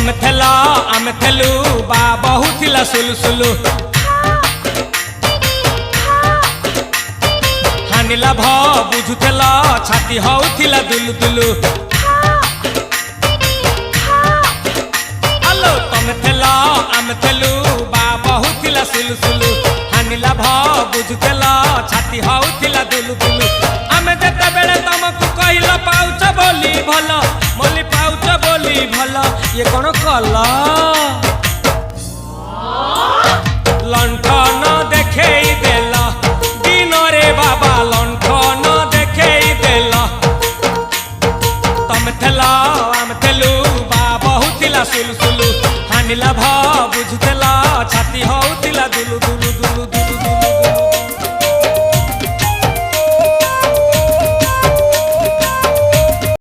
तमे थेला आमे थेलु बा बहु थिला सुलु सुलु हानिला भ बुझुथेला छाती हउथिला दुलु दुलु आलो तमे थेला आमे थेलु बा बहु थिला सुलु सुलु हानिला भ बुझुथेला छाती हउथिला दुलु दुलु आमे जेते बेले तमकु कहिला पाउच बोली भला मोली पाउच बोली भला ये कौन कला लंठन देखे देला दिन रे बाबा लंठन देखे देला तमे थेला आमे थेलु बा बहु थिला सुलु सुलु हानिला भ